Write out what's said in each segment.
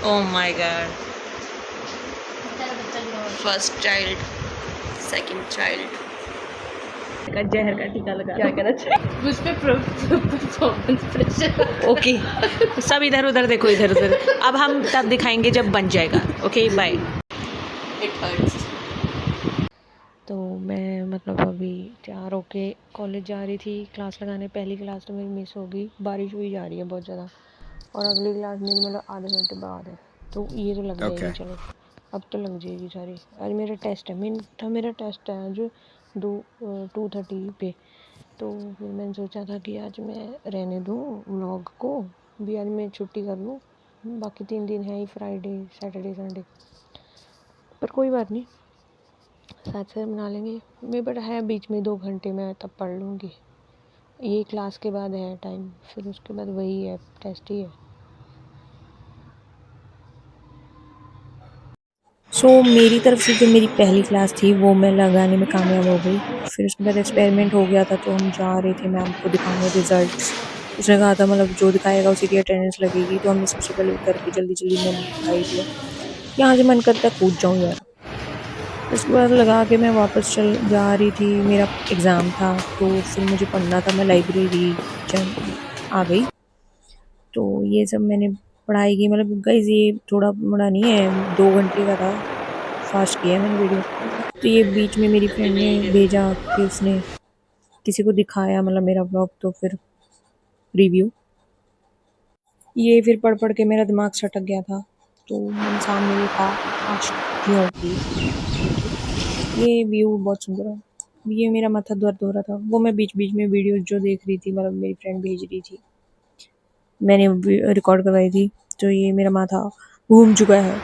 Oh my God, first child, second child का जहर का टीका लगा। क्या कहना चाहिए उस पे परफॉर्मेंस प्रेशर। ओके सब इधर उधर देखो, इधर उधर। अब हम तब दिखाएंगे जब बन जाएगा। Okay bye. It hurts. तो मैं मतलब अभी तैयार होके कॉलेज जा रही थी क्लास लगाने। पहली क्लास तो मेरी मिस हो गई, बारिश हुई जा रही है बहुत ज़्यादा, और अगली क्लास मेरी मतलब आधे घंटे बाद है। तो ये तो लग जाएगी। चलो अब तो लग जाएगी सारी। आज मेरा टेस्ट है, मेरा टेस्ट है आज 2:30 पे। तो फिर मैंने सोचा था कि आज मैं रहने दूँ व्लॉग को, भी आज मैं छुट्टी कर लूँ। बाकी 3 दिन है ही, फ्राइडे सैटरडे संडे, पर कोई बात नहीं, साथ साथ बना लेंगे। मैं बट है बीच में 2 घंटे में तब पढ़ लूँगी। ये क्लास के बाद है टाइम, फिर उसके बाद वही है, टेस्ट ही है। मेरी तरफ से जो मेरी पहली क्लास थी वो मैं लगाने में कामयाब हो गई। फिर उसके बाद एक्सपेरिमेंट हो गया था, तो हम जा रहे थे मैम को दिखाने रिजल्ट्स। उसने कहा था मतलब जो दिखाएगा उसी की अटेंडेंस लगेगी, तो हमने सबसे पहले उतर के जल्दी जल्दी मैंने दिखाई दिया। यहाँ से मन करता है कूद जाऊँ यार। उसके बाद लगा के मैं वापस चल जा रही थी, मेरा एग्ज़ाम था तो फिर मुझे पढ़ना था। मैं लाइब्रेरी आ गई, तो ये सब मैंने पढ़ाई की। मतलब गाइस ये थोड़ा बड़ा नहीं है, 2 घंटे का था, फास्ट किया है मैंने वीडियो। तो ये बीच में मेरी फ्रेंड ने भेजा कि उसने किसी को दिखाया मतलब मेरा ब्लॉग, तो फिर रिव्यू। ये फिर पढ़ पढ़ के मेरा दिमाग सटक गया था, तो मैंने सामने देखा आशिकियों की। ये व्यू बहुत सुंदर है। ये मेरा माथा दर्द हो रहा था, वो मैं बीच बीच में वीडियो जो देख रही थी, मतलब मेरी फ्रेंड भेज रही थी, मैंने रिकॉर्ड करवाई थी। तो ये मेरा माथा घूम चुका है।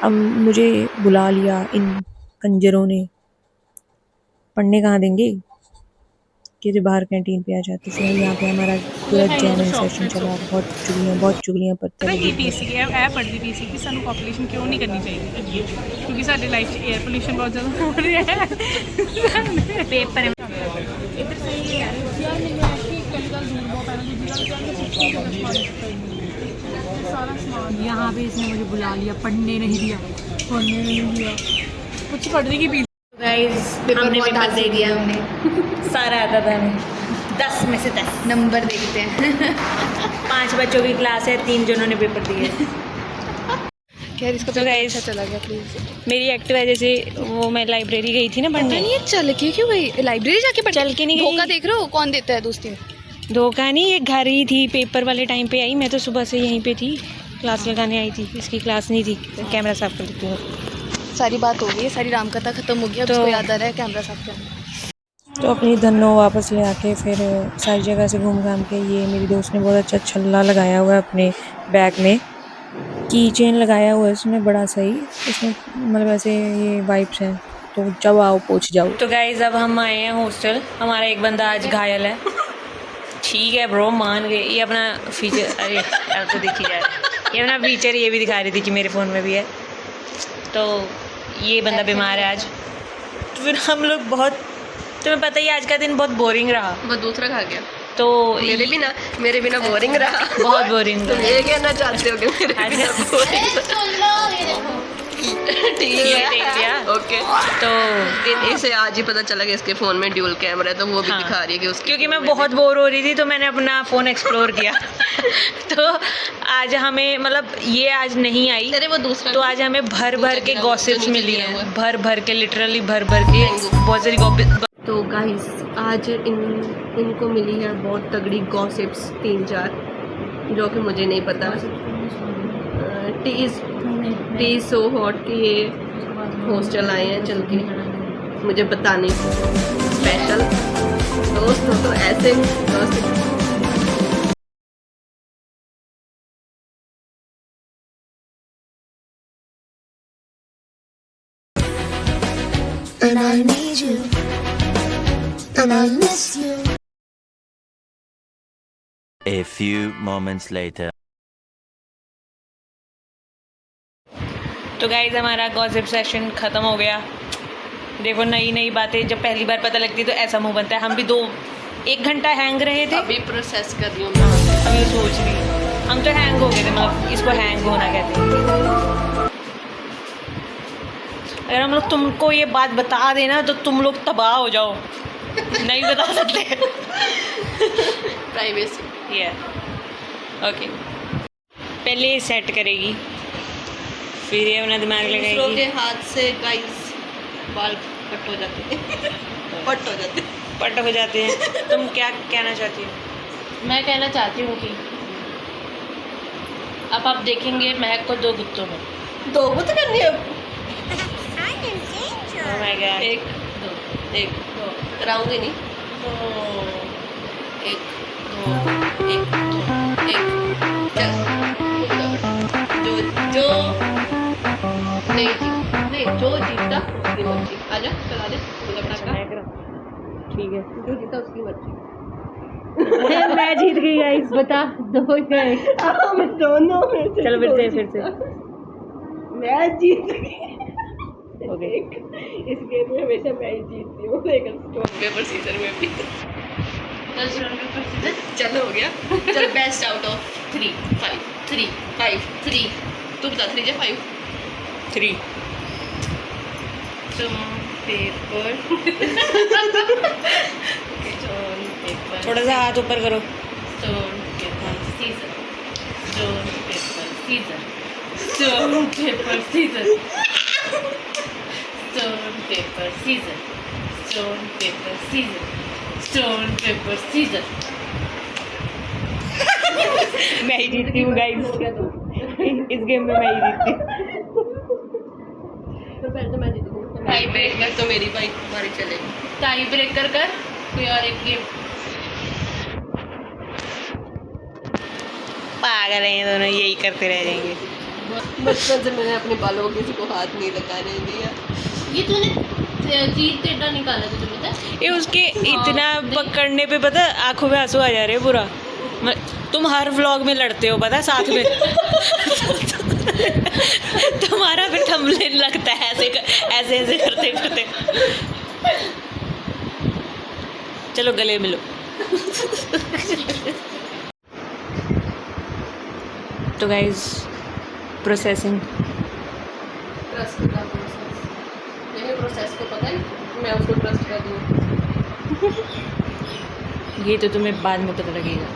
अब मुझे बुला लिया इन कंजरों ने, पढ़ने कहाँ देंगे कि जो बाहर कैंटीन पे आ जाते। फिर यहाँ पे हमारा पूरा जैमिंग सेशन चला, बहुत चुगलियाँ पढ़ते पता लगे की एक पीसी दूसरे। ਇਹ ਪੜ੍ਹਦੀ ਪਈ ਸੀ ਕਿ ਸਾਨੂੰ ਪੋਪੂਲੇਸ਼ਨ ਕਿਉਂ ਨਹੀਂ ਕਰਨੀ ਚਾਹੀਦੀ, ਕਿਉਂਕਿ ਸਾਡੇ ਲਾਈਫ 'ਚ 에ਅਰ ਪੋਲਿਊਸ਼ਨ ਬਹੁਤ ਜ਼ਿਆਦਾ ਹੋ ਰਿਹਾ ਹੈ। ਪੇਪਰ ਇੱਧਰ ਸਹੀ ਹੈ ਯਾਰ, ਮੈਨੂੰ ਐਸੀ ਪਹਿਲੀ ਗੱਲ ਦੂਰ ਬਹੁਤ ਪੈਣਾ, ਦੂਜੀ ਗੱਲ सारा सामान यहाँ पे इसने मुझे बुला लिया, पढ़ने नहीं दिया। कुछ पढ़ने की पीसी। गाइस हमने पेपर दे दिया, हमने सारा आता था हमें 10 में से 10 नंबर देखते हैं। 5 बच्चों की क्लास है, 3 जनों ने पेपर दिए। खैर इसका तो पेपर गाइस अच्छा चला गया प्लीज। मेरी एक्टिवा जैसे वो मैं लाइब्रेरी गई थी ना पता पढ़ने। नहीं ये चल के क्यों गई, लाइब्रेरी जाके पढ़ चल के नहीं गई। धोखा देख रहे हो कौन देता है दोस्ती में। धोखा नहीं, ये घर ही थी, पेपर वाले टाइम पे आई। मैं तो सुबह से यहीं पे थी, क्लास लगाने आई थी। इसकी क्लास नहीं थी। कैमरा साफ कर देती हूँ। सारी बात हो गई, सारी राम कथा खत्म हो गई, अब तो- उसको याद आ रहा है कैमरा साफ करना। तो अपनी धनो वापस ले आके फिर सारी जगह से घूम घाम के, ये मेरी दोस्त ने बहुत अच्छा छल्ला लगाया हुआ है अपने बैग में, की चेन लगाया हुआ है उसने, बड़ा सही। इसमें मतलब ऐसे ये वाइब्स हैं, तो जब आओ पहुँच जाओ। तो गाइज अब हम आए हैं हॉस्टल। हमारा एक बंदा आज घायल है। ठीक है ब्रो, मान गए। ये अपना फीचर, अरे यार तो देखी जाए, ये अपना फीचर ये भी दिखा रही थी कि मेरे फ़ोन में भी है। तो ये बंदा बीमार है आज। तो फिर हम लोग बहुत, तुम्हें पता ही आज का दिन बहुत बोरिंग रहा। वो दूसरा खा गया तो मेरे बिना बोरिंग रहा। बहुत बोरिंग तुम रहा। ये कहना चाहते हो कि मेरे बिना बोरिंग ठीक ये देख लिया। ओके। तो इसे आज ही पता चला कि इसके फोन में ड्यूल कैमरा है, तो वो भी हाँ, दिखा रही है कि उसके क्योंकि मैं बहुत बोर हो रही थी, तो मैंने अपना फ़ोन एक्सप्लोर किया। तो आज हमें मतलब ये आज नहीं आई, अरे वो दूसरा, तो आज हमें भर भर के गॉसिप्स मिली हैं, भर भर के, लिटरली भर भर के बहुत सारी गॉसिप। तो गाइस आज इनको मिली है बहुत तगड़ी गॉसिप्स 3-4, जो कि मुझे नहीं पता। टी इज़ सो हॉट कि ये हॉस्टल आए हैं चल के मुझे बताने स्पेशल। दोस्तों तो ऐसे gossip And I need you, and I miss you. A few moments later. तो गाइज हमारा गॉसिप सेशन ख़त्म हो गया। देखो नई नई बातें जब पहली बार पता लगती है तो ऐसा मुंह बनता है। हम भी 1 घंटा हैंग रहे थे, अभी प्रोसेस कर रही हूँ मैं। अभी सोच रही हम तो हैंग हो गए थे, मतलब इसको हैंग होना कहते हैं। अगर हम लोग तुमको ये बात बता देना तो तुम लोग तबाह हो जाओ, नहीं बता सकते। प्राइवेसी। ये ओके, पहले ये सेट करेगी, फिर ये अपना दिमाग दूसरों लगाएगी। के हाथ से गाइस बाल कट हो जाते हैं। पट हो जाते हैं। पट हो जाते हैं। तुम क्या कहना चाहती हो? मैं कहना चाहती हूँ कि अब आप देखेंगे महक को 2 गुत्तों में। 2 गुत्त करनी है। Oh my God. एक दो कराऊंगी नहीं। 1 2 1 चल जो नहीं जो जीतता उसकी मर्जी। आजा चला दे मुझे पटाखा। ठीक है, जो जीता उसकी मर्जी। मैं जीत गई गाइस। बता 2 या 1। हम दोनों में से चलो फिर से मैं जीत गई। ओके। इस गेम में हमेशा मैं ही जीतती हूँ, लेकिन स्टोन पेपर सीजर में भी। चल हो गया। चल बेस्ट आउट ऑफ 3 5 3 5 3 तू बता 3 या 5 3 स्टोन पेपर थोड़ा सा हाथ ऊपर करो। Stone paper scissor stone paper scissor stone paper scissor stone paper scissor stone paper scissor stone paper scissor. मैं ही जीतती हूँ गाइस, इस गेम में मैं ही जीतती हूँ। तो पहले तो मैं जीतूंगी। टाई ब्रेकर तो मेरी बाइक हमारी चलेगी। टाई ब्रेकर कर कोई और एक गेम। पागल हैं ये दोनों, यही करते रह जाएंगे। बचपन से मैंने अपने बालों को किसी को हाथ नहीं लगाने दिया। ये तूने जीत टेढ़ा निकाला तुझे पता है? ये उसके इतना पकड़ने पे पता आंखों में आंसू आ जा रहे हैं पूरा। तुम हर व्लॉग में लड़ते हो पता साथ में। तुम्हारा फिर थंबनेल लगता है ऐसे ऐसे करते करते। चलो गले मिलो। तो गाइज प्रोसेसिंग ट्रस्ट का प्रोसेस, मेरे प्रोसेस को पता है, मैं उसको ट्रस्ट कर दूँ। ये तो तुम्हें बाद में पता लगेगा।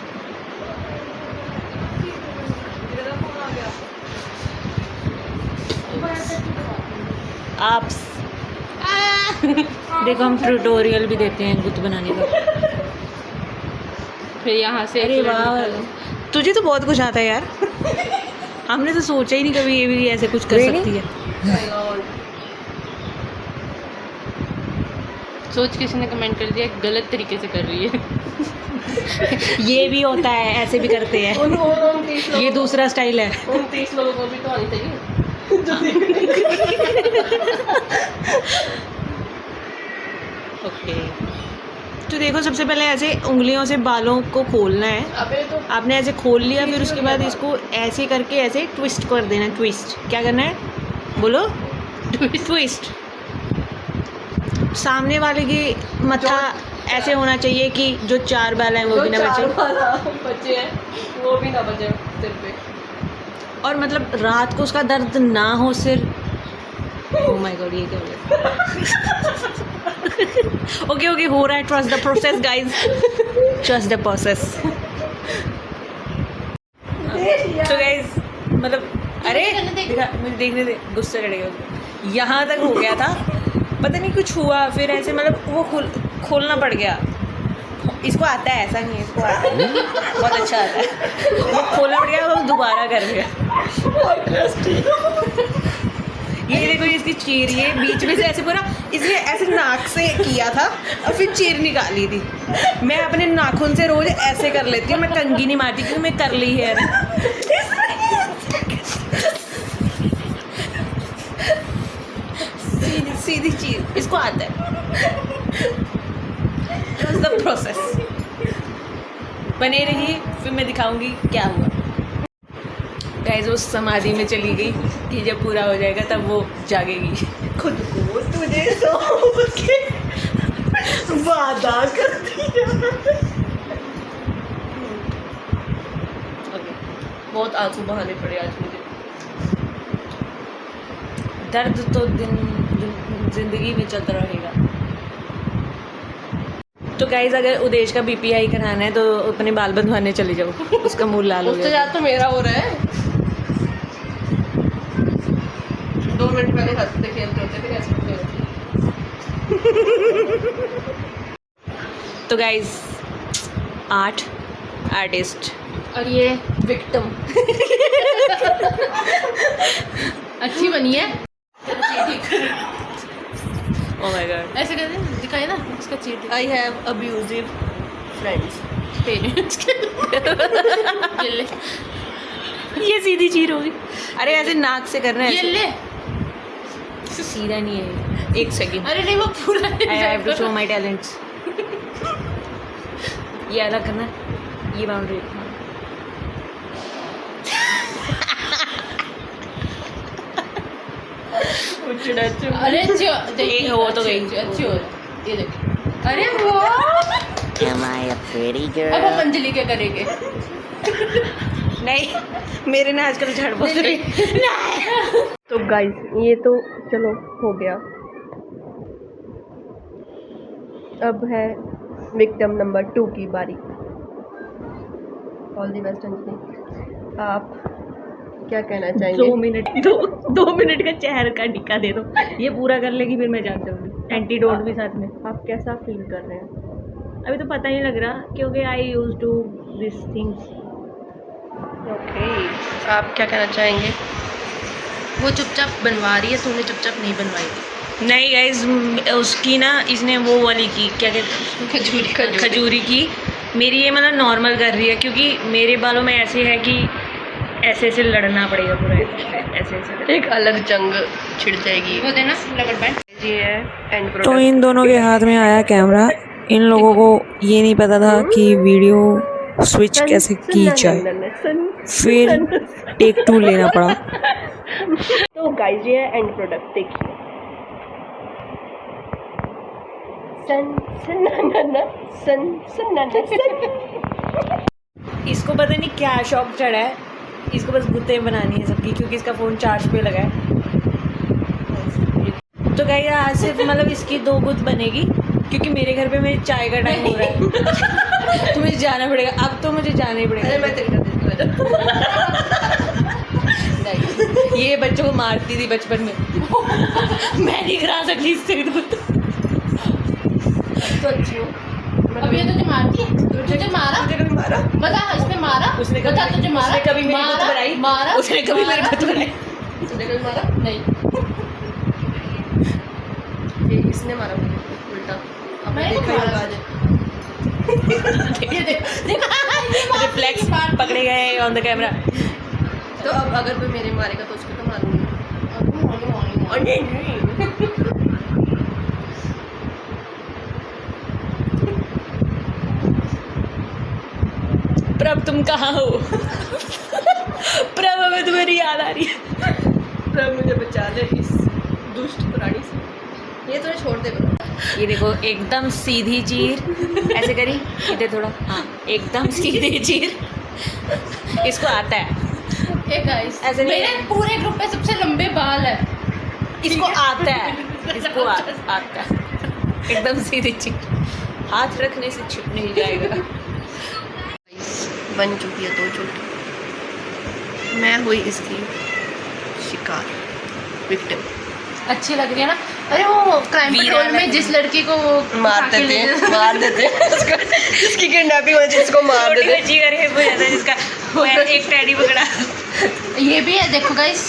आप देखो हम ट्यूटोरियल भी देते हैं गुत्त बनाने का। फिर यहाँ से अरे वाह, तुझे तो बहुत कुछ आता है यार। हमने तो सोचा ही नहीं कभी ये भी ऐसे कुछ कर सकती है। सोच किसी ने कमेंट कर दिया गलत तरीके से कर रही है। ये भी होता है, ऐसे भी करते हैं। ये दूसरा स्टाइल है। 29 लोगों को भी तो आनी चाहिए। ओके, तो देखो सबसे पहले ऐसे उंगलियों से बालों को खोलना है। अबे तो आपने ऐसे खोल लिया, फिर उसके बाद इसको ऐसे करके ऐसे ट्विस्ट कर देना। ट्विस्ट क्या करना है बोलो? ट्विस्ट। सामने वाले की मत्था ऐसे होना चाहिए कि जो 4 बाल हैं वो भी ना बचे, बच्चे हैं वो भी ना बचे सिर पे। और मतलब रात को उसका दर्द ना हो सिर। ओह माय गॉड, ये क्या हो गया? ओके ओके, हो रहा है। Trust the process guys, trust the process. तो गाइज मतलब अरे मुझे देखने दे, गुस्सा चढ़ेगा। यहाँ तक हो गया था, पता नहीं कुछ हुआ, फिर ऐसे मतलब वो खोलना पड़ गया। इसको आता है, ऐसा नहीं है, इसको आता है, बहुत अच्छा आता है। वो खोलना पड़ गया, वो दोबारा कर दिया। ये देखो इसकी चीर, ये बीच में से ऐसे पूरा इसने ऐसे नाक से किया था और फिर चीर निकाली थी। मैं अपने नाखून से रोज ऐसे कर लेती हूँ, मैं कंघी नहीं मारती क्योंकि मैं कर ली है। सीधी सीधी चीर, इसको आता है। Trust the process। बने रहिए, फिर मैं दिखाऊंगी क्या हुआ। गाइस वो समाधि में चली गई कि जब पूरा हो जाएगा तब वो जागेगी। खुद को तुझे सौंप के वादा कर दिया। ओके, बहुत आंसू बहाने पड़े आज मुझे। दर्द तो जिंदगी में चलता रहेगा। तो गाइज अगर उदेश का बीपी हाई कराना है तो अपने बाल बंधवाने चले जाओ, उसका मुंह लाल हो उससे गया। ज़्यादा तो मेरा हो रहा है। 2 मिनट पहले हंसते खेलते होते फिर ऐसे होते होते। तो गाइज आर्टिस्ट और ये विक्टिम। अच्छी बनी है। Oh my God. ऐसे कर दे, दिखाए ना इसका cheat I have abusive friends. Parents के ये ले, ये सीधी चीर होगी। अरे ऐसे नाक से करना है, ये ले। ऐसे सीधा नहीं है। एक सेकंड, अरे नहीं वो पूरा I have to show my talents. ये अलग करना है, ये बाउंड्री। अरे देखिए हो तो गई। अच्छी हो रही है। ये देख, अरे वो Am I a pretty girl? अब हम अंजलि क्या करेंगे? नहीं, मेरे ना आजकल झड़ बहुत रही। तो गाइस ये तो चलो हो गया। अब है विक्टिम नंबर 2 की बारी। All the best Anjali. आप क्या कहना चाहेंगे? 2 मिनट का चेहर का टिक्का दे दो, ये पूरा कर लेगी फिर मैं जान जाऊंगी। एंटीडोट भी साथ में। आप कैसा फील कर रहे हैं? अभी तो पता नहीं लग रहा क्योंकि I use to this things. Okay, आप क्या कहना चाहेंगे? वो चुपचाप बनवा रही है, तूने चुपचाप नहीं बनवाई थी। नहीं गाइज, उसकी ना इसने वो वाली की, क्या कहते हैं, खजूरी की। मेरी ये मतलब नॉर्मल कर रही है क्योंकि मेरे बालों में ऐसे है कि ऐसे ऐसे लड़ना पड़ेगा पूरा, ऐसे ऐसे। एक अलग जंग छिड़ जाएगी। वो देना रबर बैंड। ये है एंड तो प्रोडक्ट। इन दोनों के हाथ में आया कैमरा। इन लोगों को ये नहीं पता था कि वीडियो स्विच कैसे की जाए, फिर टेक 2 लेना पड़ा। तो गाइस ये है एंड प्रोडक्ट, देखिए। सन सन ना ना ना, सन सन ना ना सन। इसको पता नहीं क्या शौक चढ़ा है, इसको बस बुतें बनानी है सबकी क्योंकि इसका फ़ोन चार्ज पे लगा है। तो गाइस आज सिर्फ मतलब इसकी 2 बुत बनेगी क्योंकि मेरे घर पे मेरी चाय का टाइम हो रहा है। तो मुझे जाना पड़ेगा, अब तो मुझे जाना ही अरे पड़ेगा। मैं तेरे का ये बच्चों को मारती थी बचपन में। मैं नहीं करा सकती इससे बुत। तो अच्छी हो। अब ये तुझे मारती है? तुझे मारा? तुझे कभी मारा? बता, हंस पे मारा? उसने कभी बता, तुझे मारा? उसने कभी मेरी बुत मारा? बनाई? मारा? उसने कभी मेरी बुत बनाई? तुझे कभी मारा? नहीं। ये इसने मारा मुझे उल्टा। आपने मैंने देखा ही मारा। होगा आज। ये देख, रिफ्लेक्स पकड़े गए ऑन द कैमरा। तो अब अगर कोई मेरे मारेगा तो उसको तो मारूंगी। और नहीं नहीं। प्रभ तुम कहाँ हो? प्रभ हमें तुम्हारी याद आ रही है। प्रभु मुझे बचा ले इस दुष्ट प्राणी से। ये तो छोड़ दे बरो। ये देखो एकदम सीधी चीर, ऐसे करी इधर थोड़ा, हाँ एकदम सीधी चीर। इसको आता है, Hey guys, ऐसे नहीं मेरे है। पूरे ग्रुप में सबसे लंबे बाल है। इसको आता है, इसको आता है। एकदम सीधी चीर, हाथ रखने से छिप नहीं जाएगा। बन चुकी है 2 चोटी। मैं हुई इसकी शिकार, विक्टिम। अच्छी लग रही है ना? अरे वो क्राइम वीरा पेट्रोल में लग जिस लड़की को वो मार उठा के देते ले हैं, जाते- मार देते हैं उसको, जिसकी किडनैपिंग हो जिसको मार छोटी देते हैं। बच्ची करके वो जाता है जिसका मैं एक टैडी पकड़ा। ये भी है, देखो गाइस।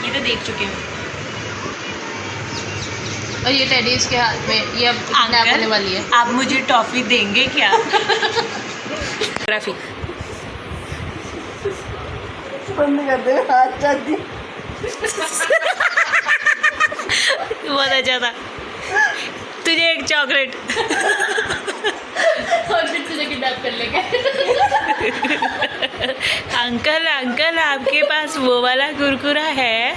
ये तो देख चुके हैं। और ये टेडी इसके हाथ में, ये अब किडनैप होने वाली है। आप मुझे टॉफी देंगे क्या? ग्राफी बंद कर दे, हाथ चाहती। बहुत अच्छा था। तुझे एक चॉकलेट। और फिर तुझे किडनैप कर लेंगे। अंकल अंकल आपके पास वो वाला कुरकुरा है?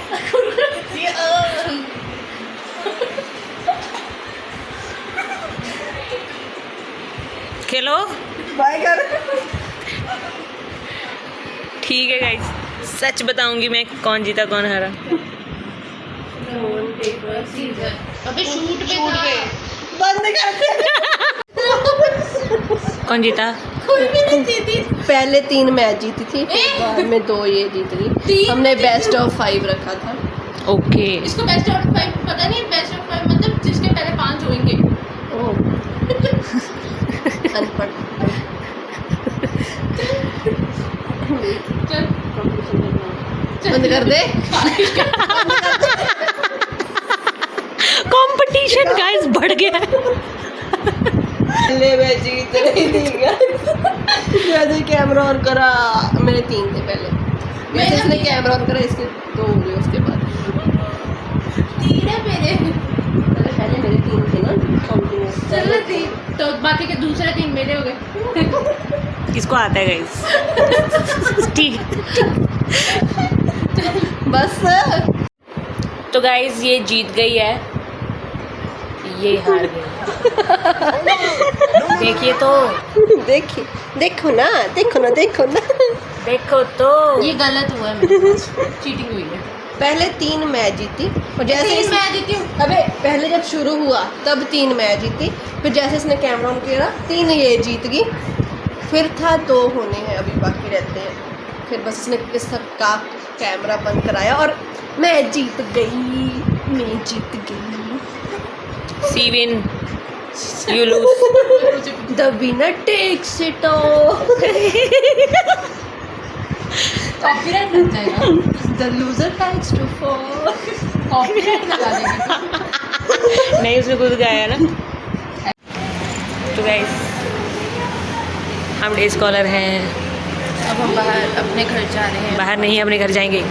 खेलो। बाय कर। ठीक है गाइस, सच बताऊंगी मैं कौन जीता कौन हारा। अबे शूट पे बंद कर दे। कौन जीता? कोई भी नहीं जीती। पहले 3 मैच जीती थी, फिर बाद में 2 ये जीत गई। हमने बेस्ट ऑफ 5 रखा था। ओके इसको बेस्ट ऑफ 5 पता नहीं, बेस्ट ऑफ 5 मतलब जिसके पहले 5 होंगे। ओह अनपढ़। चल बंद कर दे। कंपटीशन गाइस बढ़ गया है। पहले मैं जीत रही थी जैसे कैमरा ऑन करा, मेरे 3 थे पहले, जैसे इसने कैमरा ऑन करा इसके 2 हो गए उसके बाद। 3 है मेरे। पहले मेरे 3 थे ना कंटिन्यूस। चल 3 तो बाकी के दूसरे 3 मेरे हो गए। किसको आता है गाइस? ठीक है। बस तो गाइस ये जीत गई है, ये हार गई। देखिए तो, देखिए, देखो ना देखो ना देखो ना। देखो तो। ये गलत हुआ है मेरे साथ, चीटिंग हुई है। पहले 3 मैच जीती और जैसे 3 मैं जीती हूँ। अबे पहले जब शुरू हुआ तब 3 मैच जीती, फिर जैसे इसने कैमरा ऑन किया 3 ये जीत गई, फिर था 2 होने हैं अभी बाकी रहते हैं, फिर बस इसने इस सबका कैमरा बंद कराया और मैं जीत गई, मैं जीत गई। See win you lose. The winner takes it all, copyright लग जाएगा। The loser has to fall. Copyright लगा देगी। नहीं उसने खुद गाया ना। तो गाइस हम डे स्कॉलर हैं, अब हम बाहर अपने घर जा रहे हैं। बाहर नहीं अपने घर जाएंगे।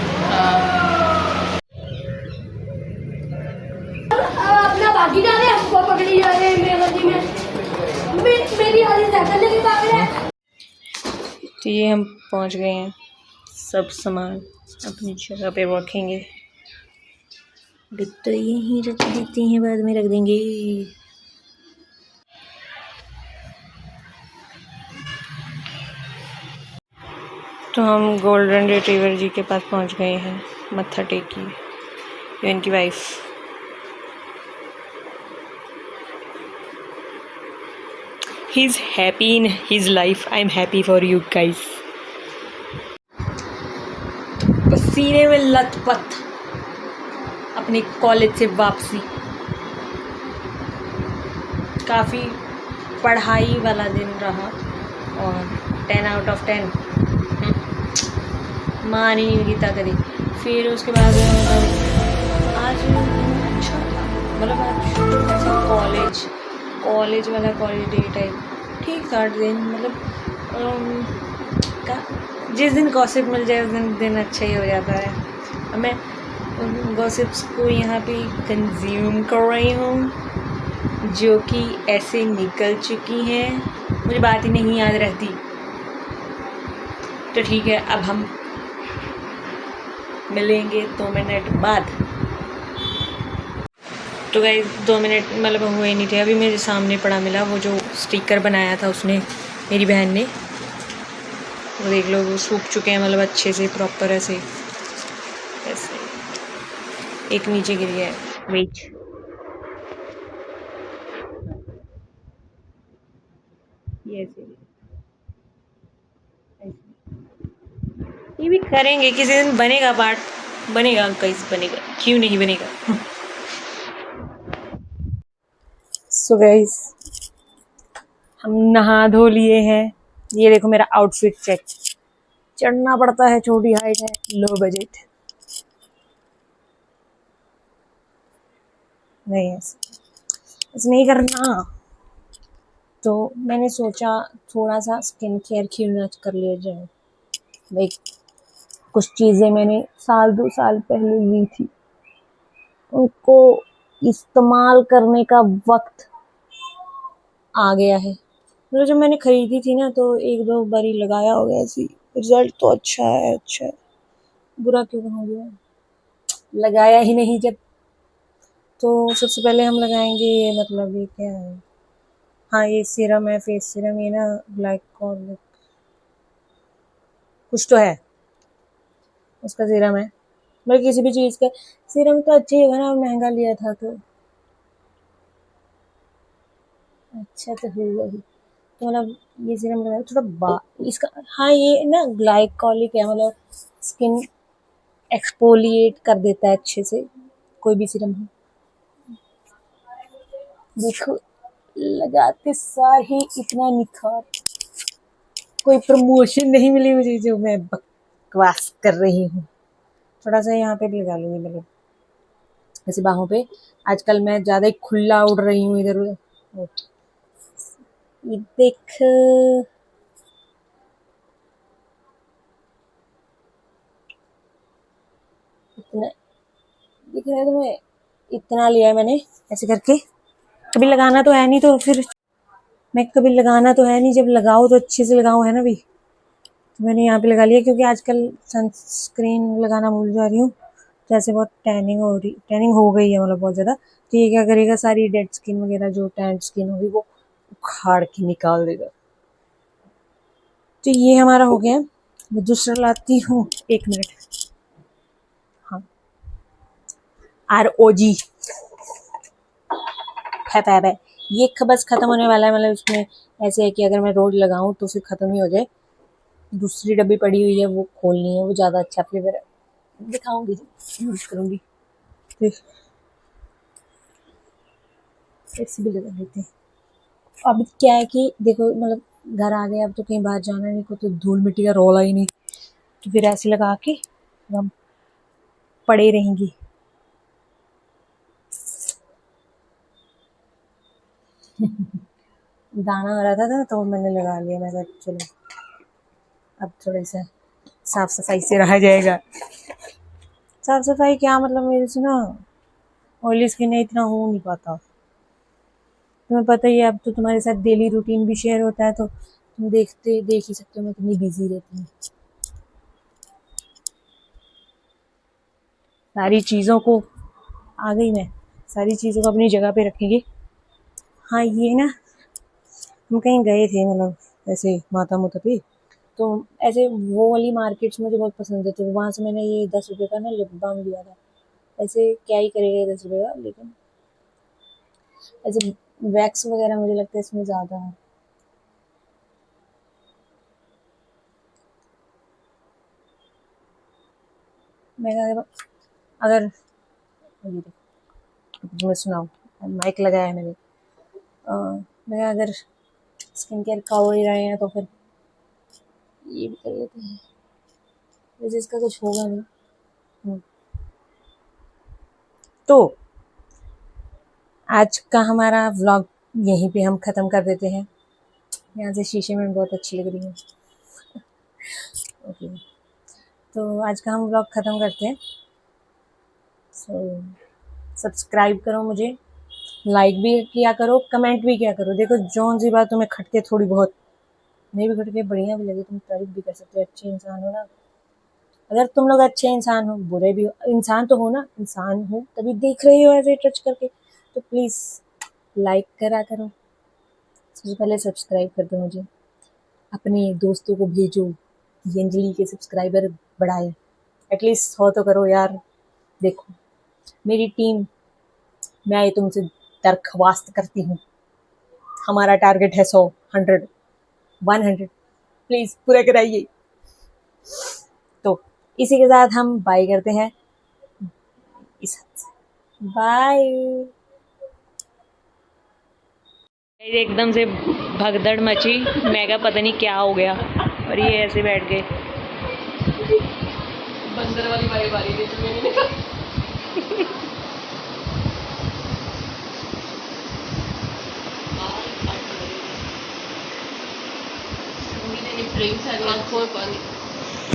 अपना बाकी जा रहे हैं, हमको पकड़ी जा रहे हैं मेरे गली में। मेरी आधी साइकिल लेके भाग रहे हैं। तो ये हम पहुंच गए हैं, सब सामान अपनी जगह पे रखेंगे। अभी तो यहीं रख देते हैं, बाद में रख देंगे। तो हम गोल्डन रिट्रीवर जी के पास पहुंच गए हैं, मत्था टेकी। ये इनकी wife. He is happy in his life, I am happy for you guys. पसीने में लथपथ अपने कॉलेज से वापसी। काफ़ी पढ़ाई वाला दिन रहा और 10 आउट ऑफ 10 मान ही नहीं गीता करी। फिर उसके बाद आज अच्छा था, मतलब आज कॉलेज वाला कॉलेज डे टाइप ठीक था दिन, मतलब जिस दिन गॉसिप मिल जाए उस दिन अच्छा ही हो जाता है। अब मैं उन गॉसिप्स को यहाँ पे कंज्यूम कर रही हूँ जो कि ऐसे निकल चुकी हैं, मुझे बात ही नहीं याद रहती। तो ठीक है, अब हम मिलेंगे 2 मिनट बाद। तो गाइस 2 मिनट मतलब हुए नहीं थे, अभी मेरे सामने पड़ा मिला वो जो स्टिकर बनाया था उसने, मेरी बहन ने। वो देख लो, वो सूख चुके हैं, मतलब अच्छे से प्रॉपर ऐसे एक नीचे गिर गया है। वेट, ये भी करेंगे किसी दिन, बनेगा पार्ट, बनेगा गाइस, बनेगा, क्यों नहीं बनेगा। सो गाइस हम नहा धो लिए हैं, ये देखो मेरा आउटफिट चेक। चढ़ना पड़ता है, छोटी हाइट है, लो बजट। नहीं ऐसे नहीं करना। तो मैंने सोचा थोड़ा सा स्किन केयर क्यों ना कर लिया जाए। भाई कुछ चीज़ें मैंने 1-2 साल पहले ली थी, उनको इस्तेमाल करने का वक्त आ गया है। मतलब जब मैंने ख़रीदी थी ना तो 1-2 बारी लगाया हो गया ऐसी, रिज़ल्ट तो अच्छा है, बुरा क्यों कहूँगी, लगाया ही नहीं जब। तो सबसे पहले हम लगाएंगे ये, मतलब ये क्या है, हाँ ये सीरम है, फेस सीरम, ये ना ग्लाइकोलिक कुछ तो है, उसका सीरम है, मतलब किसी भी चीज़ का सीरम तो अच्छी होगा ना, महंगा लिया था तो अच्छा तो होगा ही। तो मतलब ये सीरम लगा थोड़ा इसका, हाँ ये ना ग्लाइकोलिक है, मतलब स्किन एक्सफोलिएट कर देता है अच्छे से, कोई भी सीरम हो। देखो लगाते सार ही इतना निखार, कोई प्रमोशन नहीं मिली मुझे जो मैं बकवास कर रही हूँ। थोड़ा सा यहाँ पे भी लगा लूंगी, मतलब ऐसे बाहों पे। आजकल मैं ज्यादा ही खुला उड़ रही हूँ इधर उधर। ये देख, इतना दिख रहा है तुम्हें, इतना लिया है मैंने ऐसे करके। कभी लगाना तो है नहीं, तो फिर मैं कभी लगाना तो है नहीं, जब लगाओ तो अच्छे से लगाओ, है ना भी। तो मैंने यहाँ पे लगा लिया, क्योंकि आजकल सनस्क्रीन लगाना भूल जा रही हूँ, तो ऐसे बहुत टैनिंग हो गई है, मतलब बहुत ज़्यादा। तो ये क्या करेगा, सारी डेड स्किन वगैरह जो टैन स्किन होगी वो उखाड़ के निकाल देगा। तो ये हमारा हो गया। मैं दूसरा लाती हूँ, 1 मिनट। हाँ, ROG है। ये बस खत्म होने वाला है, मतलब इसमें ऐसे है कि अगर मैं रोज लगाऊं तो फिर खत्म ही हो जाए। दूसरी डब्बी पड़ी हुई है, वो खोलनी है, वो ज़्यादा अच्छा फ्लेवर है, दिखाऊंगी, यूज करूंगी। फिर ऐसे भी लगा लेते हैं। अब क्या है कि देखो, मतलब घर आ गए, अब तो कहीं बाहर जाना नहीं को, तो धूल मिट्टी का रौला ही नहीं, तो फिर ऐसे लगा के हम पड़े रहेंगी। दाना हो रहा था तो मैंने लगा लिया, मैं कहा चलो अब थोड़ा सा साफ सफाई से रहा जाएगा। साफ सफाई क्या, मतलब मेरे से ना ऑयली स्किन है, इतना हो नहीं पाता। तुम्हें पता ही है, अब तो तुम्हारे साथ डेली रूटीन भी शेयर होता है, तो तुम देख ही सकते हो मैं कितनी बिजी रहती हूँ। सारी चीज़ों को आ गई मैं, सारी चीज़ों को अपनी जगह पे रखेंगे। हाँ ये ना, हम कहीं गए थे, मतलब ऐसे माता मोता पे, तो ऐसे वो वाली मार्केट्स मुझे बहुत पसंद है, तो वहाँ से मैंने ये 10 रुपये का ना लिप बाम लिया था। ऐसे क्या ही करेगा ये 10 रुपये का, लेकिन ऐसे वैक्स वगैरह मुझे लगता है इसमें ज़्यादा है। मैं अगर ये देखो, तुम्हें सुनाऊँ, माइक लगाया है मैंने। मैं अगर स्किन केयर का हो ही रहे हैं तो फिर ये भी कर लेते हैं, वैसे इसका कुछ होगा नहीं। तो आज का हमारा व्लॉग यहीं पे हम ख़त्म कर देते हैं। यहाँ से शीशे में बहुत अच्छी लग रही है। ओके, तो आज का हम व्लॉग ख़त्म करते हैं। सब्सक्राइब करो मुझे, लाइक भी किया करो, कमेंट भी किया करो। देखो जौन सी बात तुम्हें खटके थोड़ी बहुत, नहीं भी खटके, बढ़िया भी लगे, तुम तारीफ भी कर सकते हो। अच्छे इंसान हो ना, अगर तुम लोग अच्छे इंसान हो, बुरे भी हो, इंसान तो हो ना, इंसान हो तभी देख रही हो ऐसे टच करके, तो प्लीज़ लाइक करा करो। सबसे पहले सब्सक्राइब कर दो मुझे, अपने दोस्तों को भेजो कि अंजलि के सब्सक्राइबर बढ़ाए, एटलीस्ट 100 तो करो यार। देखो मेरी टीम, मैं ये तुमसे दरख्वास्त करती हूँ, हमारा टारगेट है 100, 100 प्लीज़ पूरा कराइए। तो इसी के साथ हम बाय करते हैं, इस बाय। एकदम से भगदड़ मची, मैं क्या पता नहीं क्या हो गया, और ये ऐसे बैठ गए। बंदर वाली वाइब आ रही थी तुम्हें, मैंने कहा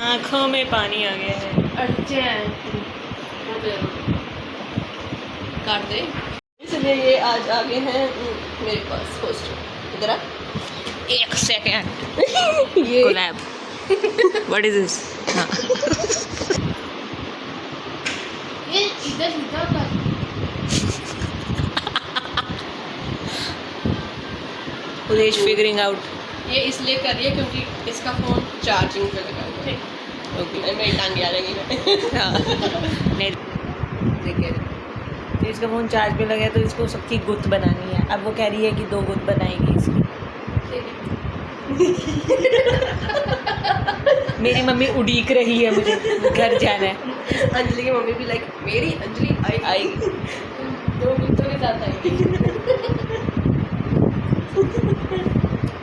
आँखों में पानी आ गया है। अच्छे हैं काट दे। इसलिए ये आज आ गए हैं मेरे पास पोस्टर। इधर आ, 1 सेकेंड ये कोलैब, व्हाट इज दिस? हाँ, ये इधर सीधा कर। उदेश फिगरिंग आउट। ये इसलिए कर रही है क्योंकि इसका फोन चार्जिंग पे लगा हुआ है। ओके मेरी टांगे आ जाएंगी हाँ नहीं तो इसका फ़ोन चार्ज पे लगा तो इसको सबकी गुत बनानी है। अब वो कह रही है कि 2 गुत बनाएगी इसकी। मेरी मम्मी उड़ीक रही है, मुझे घर जाना है। अंजलि की मम्मी भी लाइक मेरी अंजलि आएगी 2 गुत्तों के साथ आएगी।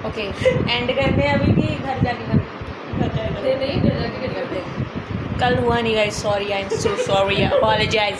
ओके एंड करते हैं अभी कि घर जाके करते नहीं घर जाके करते हैं। कल हुआ नहीं guys, sorry, I am so sorry, apologise.